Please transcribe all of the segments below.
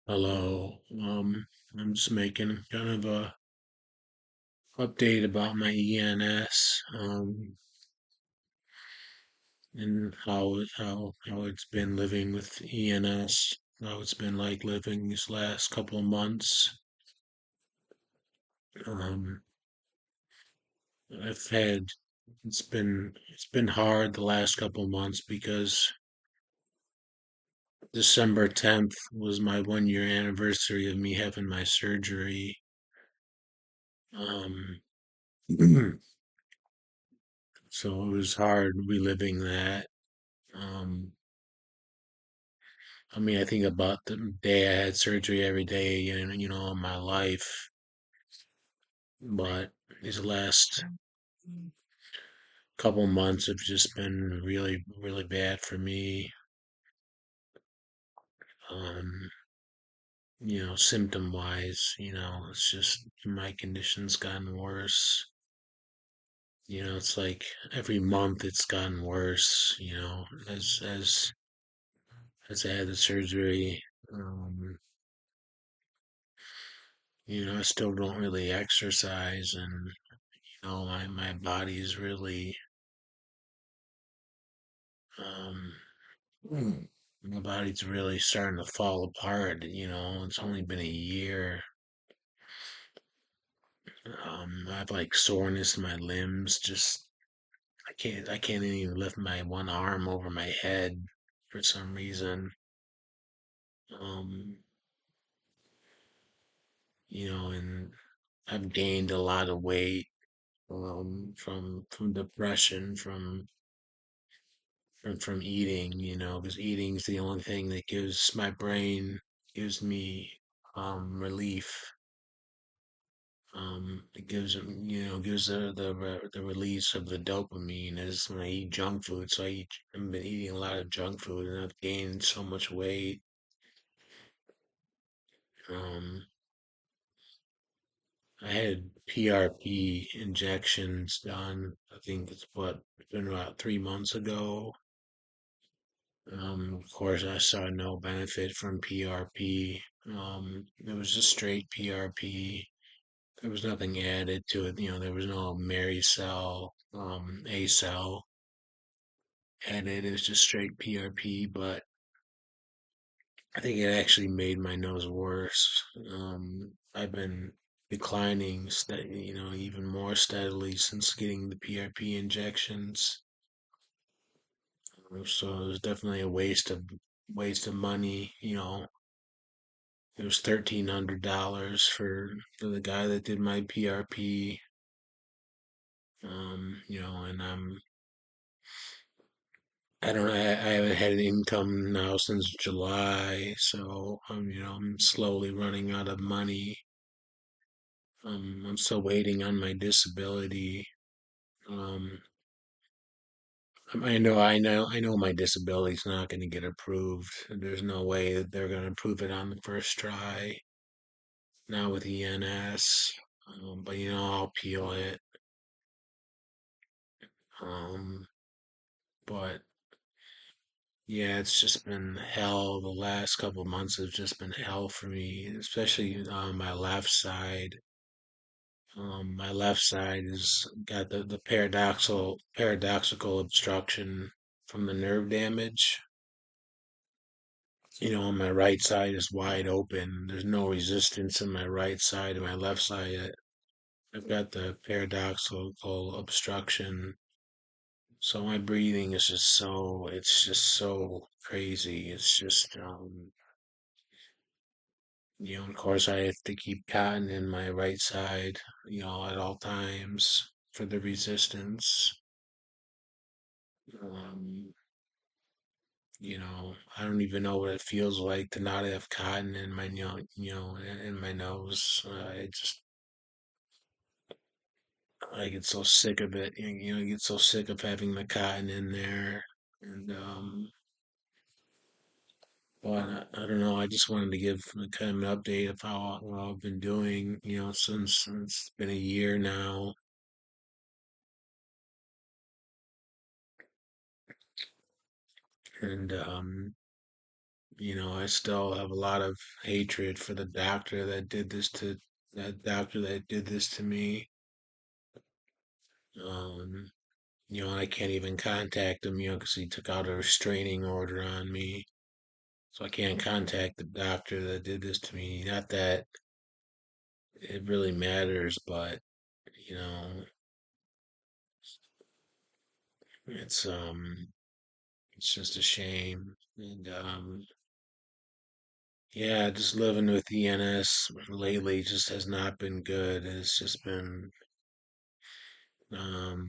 Hello. I'm just making kind of a update about my ENS, and how it's been living with ENS, how it's been like living these last couple of months. Um, I've had it's been hard the last couple of months because December 10th was my 1 year anniversary of me having my surgery. Um, so it was hard reliving that. Um, I mean, I think about the day I had surgery every day, in my life. But these last couple months have just been really, really bad for me. Um, symptom wise, it's just my condition's gotten worse. It's like every month it's gotten worse, as I had the surgery. Um, I still don't really exercise, and my body's really um mm, my body's really starting to fall apart. It's only been a year. I have like soreness in my limbs. Just I can't even lift my one arm over my head for some reason. Um, and I've gained a lot of weight from depression, from eating, because eating's the only thing that gives me relief. It gives the release of the dopamine is when I eat junk food. So I've been eating a lot of junk food, and I've gained so much weight. Um, I had PRP injections done. I think it's been about 3 months ago. Of course, I saw no benefit from PRP. It was just straight PRP. There was nothing added to it. There was no Mary cell, A cell added. It was just straight PRP, but I think it actually made my nose worse. I've been declining, even more steadily since getting the PRP injections. So it was definitely a waste of money. It was $1,300 for the guy that did my PRP. And I don't know. I haven't had an income now since July, so I'm slowly running out of money. I'm still waiting on my disability. Um, I know my disability's not going to get approved. There's no way that they're going to approve it on the first try. Not with ENS, but I'll appeal it. Um, but Yeah, it's just been hell. The last couple of months have just been hell for me, especially on my left side. My left side has got the paradoxical obstruction from the nerve damage. On my right side is wide open. There's no resistance in my right side. And my left side, I've got the paradoxical obstruction. So my breathing is it's just so crazy. It's just, of course, I have to keep cotton in my right side, at all times for the resistance. Um, I don't even know what it feels like to not have cotton in my, in my nose. I get so sick of it. I get so sick of having the cotton in there. And, but I don't know. I just wanted to give a kind of an update of how I've been doing, since it's been a year now. And I still have a lot of hatred for that doctor that did this to me. Um, I can't even contact him, because he took out a restraining order on me. So I can't contact the doctor that did this to me. Not that it really matters, but you know, it's it's just a shame. And yeah, just living with ENS lately just has not been good. It's just been um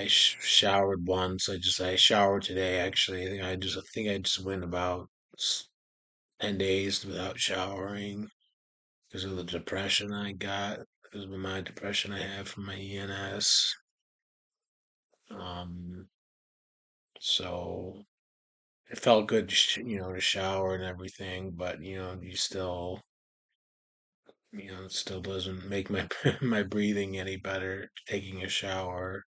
showered once. I showered today actually. I think I just went about 10 days without showering because of the depression I got, because of my depression I have from my ENS. Um, so it felt good, to shower and everything, but it still doesn't make my my breathing any better taking a shower.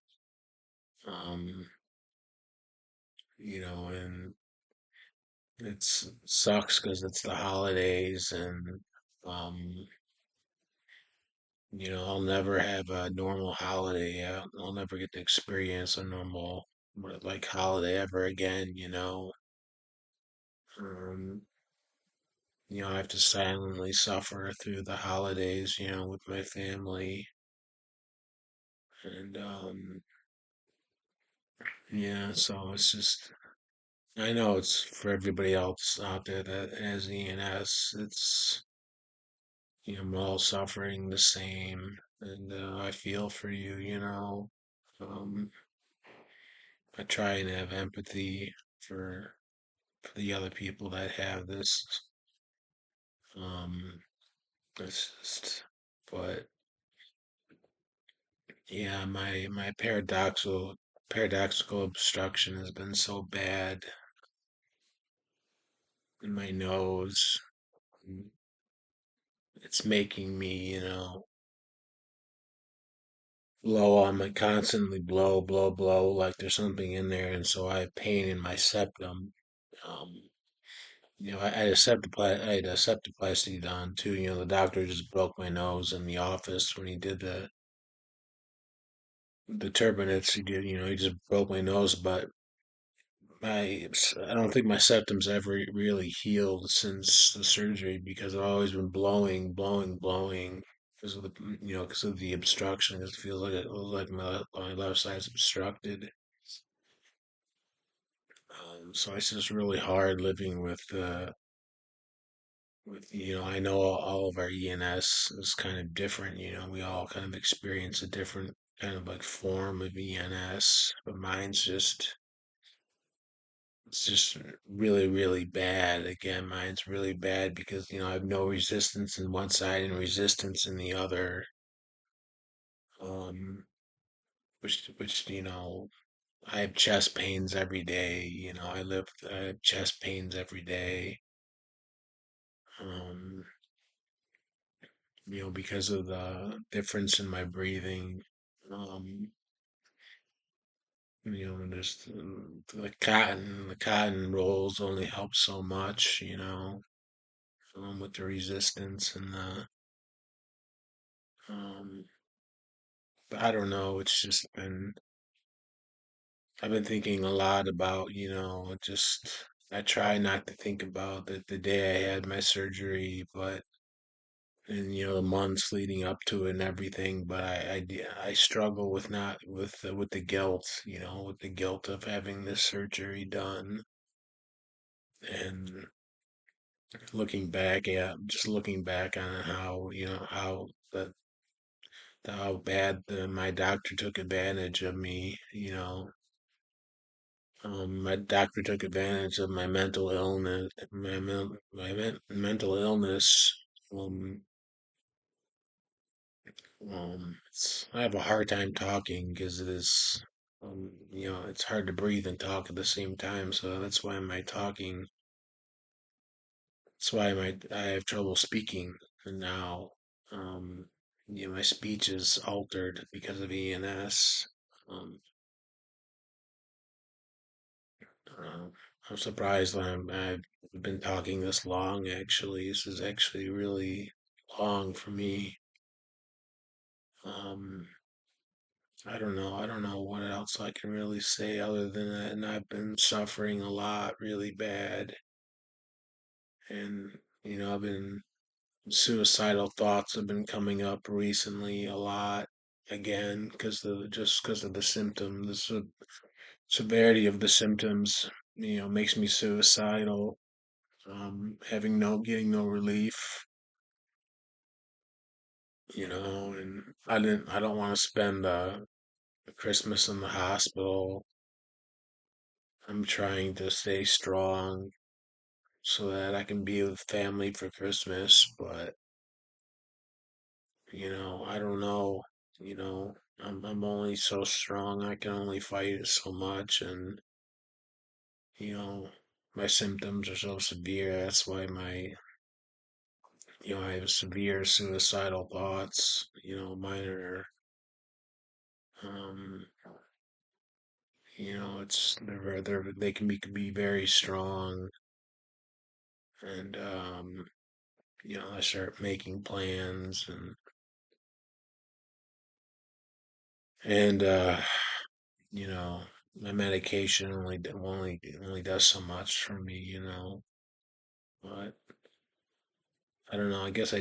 Um, and it's sucks because it's the holidays and um, I'll never have a normal holiday. I'll never get to experience a normal like holiday ever again. Um, I have to silently suffer through the holidays, with my family. And yeah, so it's just I know it's for everybody else out there that has ENS. We're all suffering the same, and I feel for you. Um, I try and have empathy for the other people that have this. Um, it's just, but yeah, my paradoxical obstruction has been so bad in my nose. and It's making me, blow on my constantly blow, like there's something in there, and so I have pain in my septum. Um, I had a septoplasty done too. The doctor just broke my nose in the office when he did the turbinates. He just broke my nose, but I don't think my septum's ever really healed since the surgery because I've always been blowing because of the obstruction. It feels like my left side's obstructed. So it's just really hard living with I know all of our ENS is kind of different. We all kind of experience a different kind of like form of ENS, but it's just really, really bad. Again, mine's really bad because I have no resistance in one side and resistance in the other. Um, which I have chest pains every day. I have chest pains every day. Um, because of the difference in my breathing. Um, just the cotton rolls only help so much, with the resistance and um, but I don't know. I've been thinking a lot about, I try not to think about the day I had my surgery, but and the months leading up to it and everything, but I struggle with not with the guilt, with the guilt of having this surgery done and looking back on how how bad my doctor took advantage of me. My doctor took advantage of my mental illness, mental illness. Um, I have a hard time talking because it's hard to breathe and talk at the same time. So that's why I have trouble speaking now. Um, my speech is altered because of ENS. Um, uh, I'm surprised I've been talking this long, actually. This is actually really long for me. Um, I don't know. I don't know what else I can really say other than that. And I've been suffering a lot, really bad. And, I've been suicidal thoughts have been coming up recently a lot again because of the symptoms, severity of the symptoms, makes me suicidal. Getting no relief, and I don't want to spend Christmas in the hospital. I'm trying to stay strong so that I can be with family for Christmas, but I don't know, you know, I'm only so strong. I can only fight it so much, and you know, my symptoms are so severe. That's why I have severe suicidal thoughts. Mine are, um, they can be very strong, and I start making plans and you know, my medication only does so much for me, but I don't know. I guess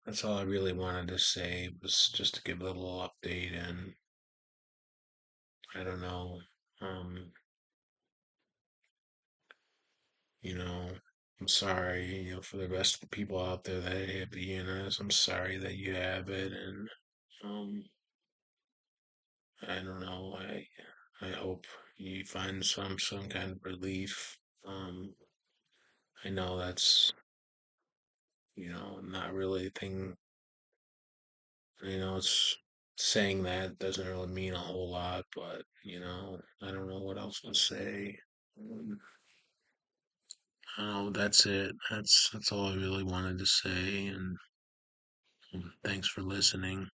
that's all I really wanted to say was just to give a little update, and I don't know. Um, you know, I'm sorry, for the rest of the people out there that have the ENS. I'm sorry that you have it, and um, I don't know. I hope you find some kind of relief. Um, I know that's not really a thing. It's saying that doesn't really mean a whole lot, but I don't know what else to say. Um, Oh, that's it. That's all I really wanted to say, and thanks for listening.